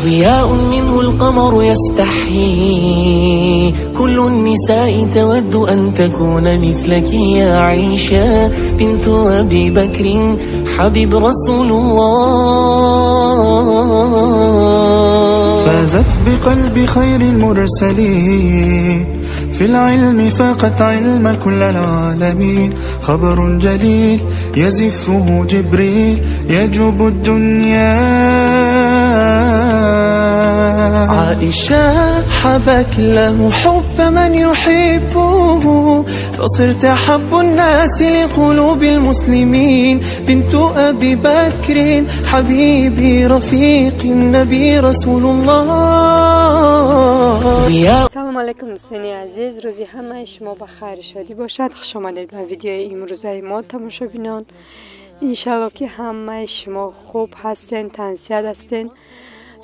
ضياء منه القمر يستحيي كل النساء تود أن تكون مثلك يا عائشة بنت أبي بكر حبيب رسول الله. فازت بقلب خير المرسلين في العلم فاقت علم كل العالمين. خبر جليل يزفه جبريل يجوب الدنيا. عائشة حبك له حب من يحبه فصرت أحب الناس لقلوب المسلمين. بنت أبي بكر حبيبي رفيقي النبي رسول الله. سلام علیکم دوستان عزیز، روزی همه شما بخیر شادی باشد. خوش آمدید به ویدیوی امروزه ما تماشابینان. انشالله که همه شما خوب هستین، تنسیت هستین.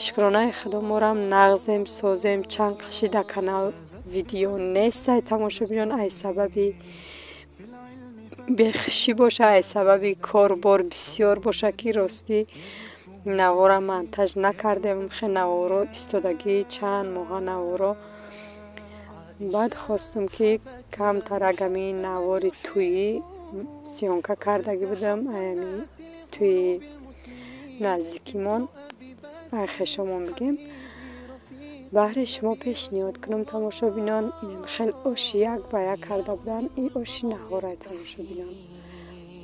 شکرانه خدا مورم نغزم سازم چند کشیده کانال ویدیو نیست تماشابینان. ای سببی بخشی باشه، ای سببی کاربار بسیار باشه که راستی نوارا منتج نکردم. خیلی نوارا استادگی چند ماه نوارا بعد خواستم که کم ترگمی نواری توی سیانکه کردگی بدم توی نزدیکیمان خشمون بگیم بهر شما پیشنهاد کنم تماشابینان. این خیلی آشی یک به یک کرده بودن. این آشی نواره تماشابینان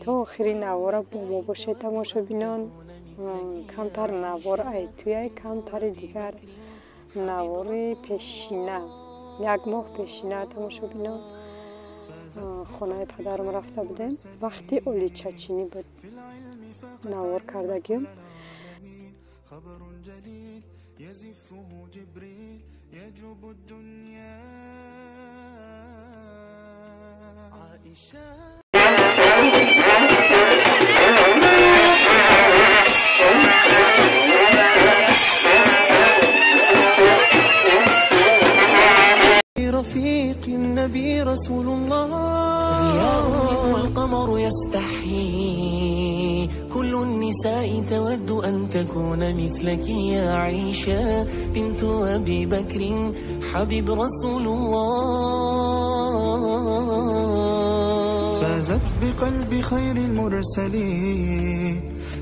تا آخری نواره با ما باشه تماشابینان. کمتر نوار ای توی کمتر دیگر نوار پیشینه یک ماه پیشینه تماشابینان خانه پدرم رفته بودیم. وقتی اولی چچینی بود نوار کردگیم. خبر جليل يزفه جبريل يجوب الدنيا. عائشة رفيق النبي رسول الله. ضياء منه القمر يستحيي كل النساء تود أن تكون مثلك يا عائشة بنت أبي بكر حبيب رسول الله. فازت بقلب خير المرسلين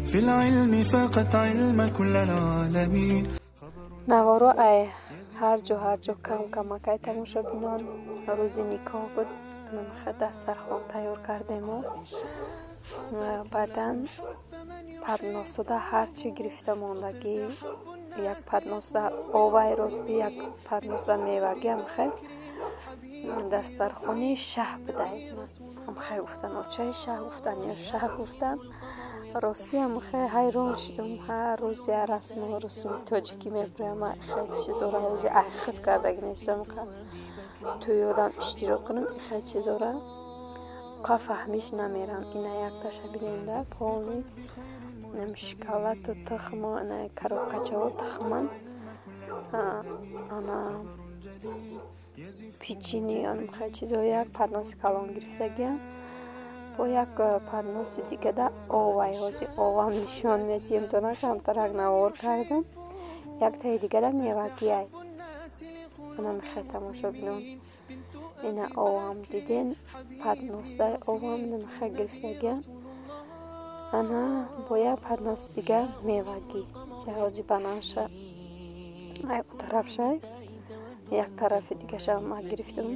في العلم فاقت علم كل العالمين. نوارو ای هر جا کم کمکای تماشابینان. روزی نکاح بود، من خود دسترخوان تیار کردیم و بعدا پدناسوده هرچی گرفته موندگی یک پدناسوده آوای راستی یک پدناسوده میوگی هم خیلی دسترخوانی شه بده. هم خیلی گفتن آچه شه گفتن یا شه گفتن راستی هم خیلی حیران شدم. هر روزی رسم و رسوم تاجیکی میبرم خیلی چیزا را روزی خود کردگی نیستم که توی یادم اشتراک کنم. خیلی چیزا را که فهمیش نمیرم. اینه یک تشبیرینده پالی شکلات و تخم و کروکچه و تخمن انا پیچینی آنم خیلی چیزا یک پدناسی کلان گرفتگیم با یک پدناس دیگه ده آوای هازی آوام نشان میدیم تو نکم ترک نوار کردم. یک تایی دیگه ده میوگی ای انا میخواه تماشابینان. اینه آوام دیدین پدناس ده آوام نمیخواه گرفتگیم. انا با یک پدناس دیگه میوگی جهازی بناشه ای او طرف شای یک طرف دیگه شا ما گرفتم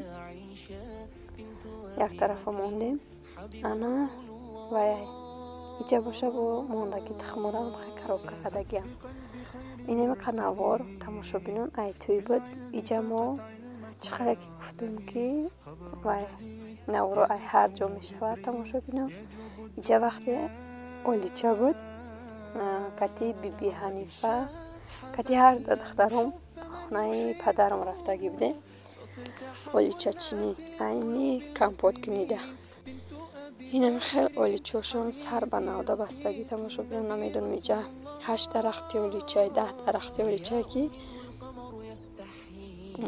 یک طرف موندیم. انا وای ایجا باشه با موندگی تخمورم خیلی کروکه کدگیم. اینه مکه نوار تماشابینان ای توی بود. ایجا ما چقدر که گفتم که وای نوارو ای هر جا می شود تماشابینان. ایجا وقتی اولیچه بود کتی بی حنیفه کتی هر دخترم خونه پدرم رفتگی بوده. اولیچه چینی اینی کمپوت کنیده. اینم خیلی اولیچه‌شون سر به نوده بستگی تماشابینان. نمیدونم اینجا 8 درختی اولیچه 10 درختی اولیچه که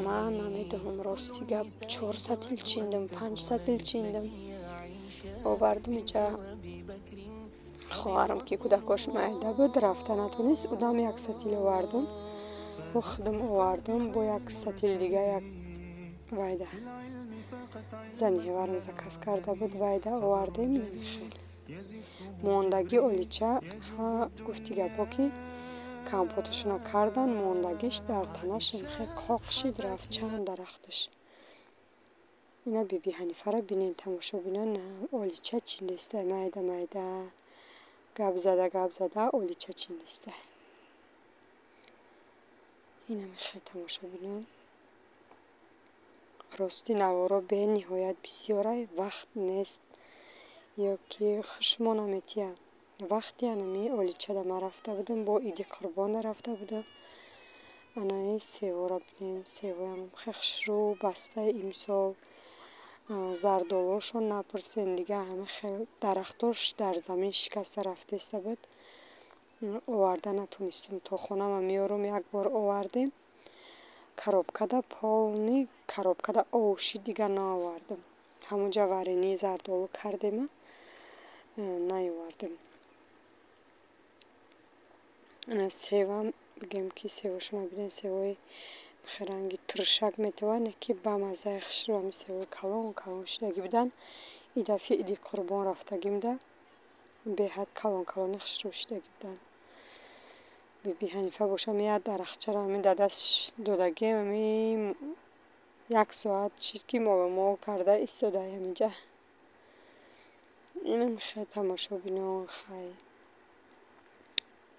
من نمیدونم راستی گپ 400 تیل چیندم 500 تیل چیندم آوردم اینجا. خواهرم که کودکاش معده بود رفته نتونست اودم 100 تیل آوردم. бо худам овардам бо як сатил дига як вайда зани ҳеварам заказ карда буд вайда овардем намехел мондаги олича ҳа гуфти гапо ки компоташона кардан мондагиш дар танаш намехел қоқ шид рафт чанд дарахташ ина биби ҳанифара бинен тамошобинон олича чиндеста майда майда гап зада олича чиндеста ина мехел тамошобинон рости наворо бениҳоят бисёрай вақт нест ё ки хушмона метия вақти анами оличада ма рафта будам бо иди қурбона рафта будам анаи севора бинен севоям хехшру бастаи имсол зардолошон напурсен дига ҳама хел дарахтош дар замин шикаста рафтеста буд оварда натунистам то хонама меорум як бор овардем коробкада полни коробкада овуши дига наовардам ҳамунҷа варении зардолу кардема наовардем ана севам бигем ки севошона бинен севои ранги туршак метаване ки бамазаи хушрӯами севои калон калон шудаги будан идафи иди қурбон рафтагимда беҳад калон калони хушрӯ шудаги будан биби ҳанифа бошам як дарахчара ами дадаст додагем ами як соат шид ки моломол карда истодаи аминҷа ина мехел тамошобинон хай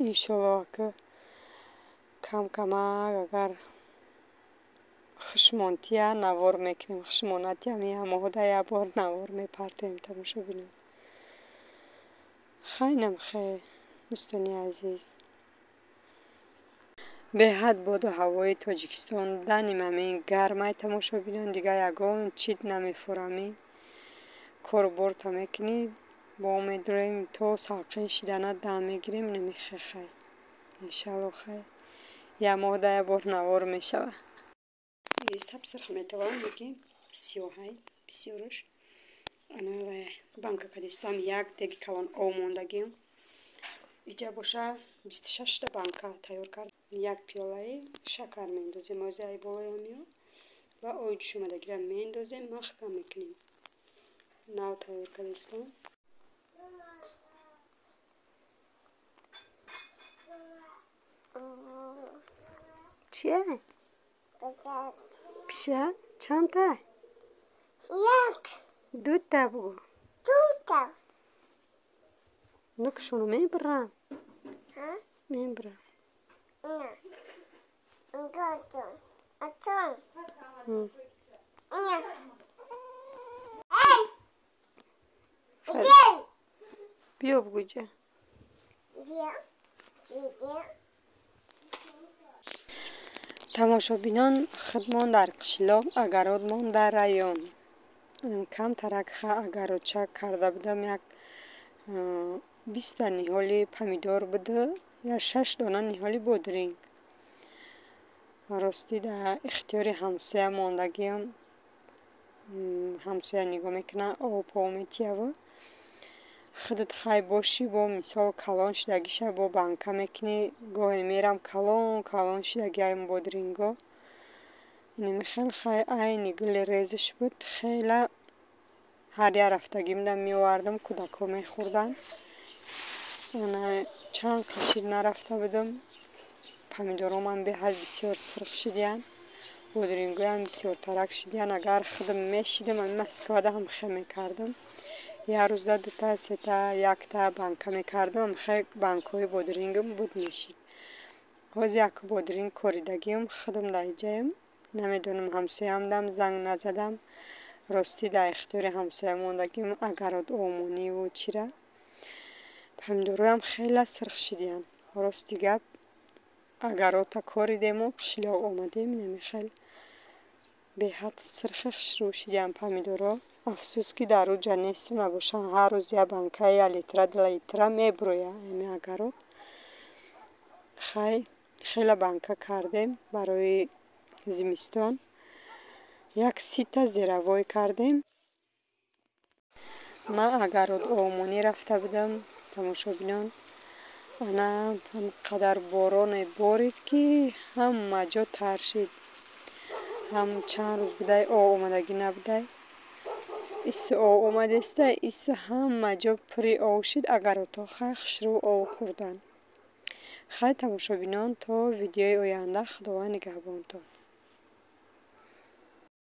иншоллоҳ ки кам камак агар хушмонтия навор мекунем хушмонатия ами ҳамоҳода як бор навор мепартем тамошобинон хай намехел дӯстони азиз беҳад боду ҳавои тоҷикистон даним амин гармай тамошобинон дига ягон чид намефурами корборта мекунӣ бо умед дорем то салқин шидана дам мегирем намехел хай иншаллоҳ хай як моҳда як бор навор мешава сабсирх метавон бигем сиёҳай бисёруш ана банка кадистам як деги калон ов мондагиам иҷа боша 26 банка тайёр кард як пиёлаи шакар мендозем мозаи болоямиё ва ои ҷушумадагира мендозем маҳкам мекунем нав тайёр кардастам чие пиша чанта як дута бугу дута нукшуну мебирам мебирам биё бугуҷа тамошобинон худмон дар қишлоқ агародмон дар район камтарак агародча карда будам як 20 ниҳоли помидор буду я 6 дона ниҳоли бодринг рости дар ихтиёри ҳамсоя мондагиам ҳамсоя нигоҳ мекуна опо метияву худат хай боши бо мисол калон шудагиша бо банка мекунӣ гоҳе мерам калон шудагиам бодринго намехел хай айни гули резиш буд хела ҳар як рафтагимда меовардам кӯдако мехӯрдан чанд қашид нарафта будам помидоромам беҳад бисёр сирх шидиян бодрингоям бисёр тарак шидиян агар худам мешидам ами москвада ҳам хел мекардам як рӯзда дута сета якта банка мекардам ами хел банкҳои бодрингам буд мешид ҳоз як бодринг коридагиам худам дар иҷаям намедонам ҳамсоям дам занг назадам рости дар ихтиёри ҳамсоя мондагиам агарод омониву чира помидороям хела сирх шидиян рости гап агарота коридему қишлоқ омадем намехел беҳад сирхи хушрӯ шидиян помидоро афсӯс ки дар уҷа несту набошам ҳар рӯз як банкаи 1 литра 2 литра мебурӯя ами агарод хай хела банка кардем барои зимистон як 30 зеравой кардем ман агарод омонӣ рафта будам тамошобинон ана ҳамқадар бороне борид ки ҳама ҷо таршид. ҳам чанд рӯз будай о омадагӣ набудай. иссо о омадестай иссо ҳама ҷо пури ов шид. агар отоқа хушрӯ ов хӯрдан. хай тамошобинон, то видеои оянда худованд нигаҳбонтон.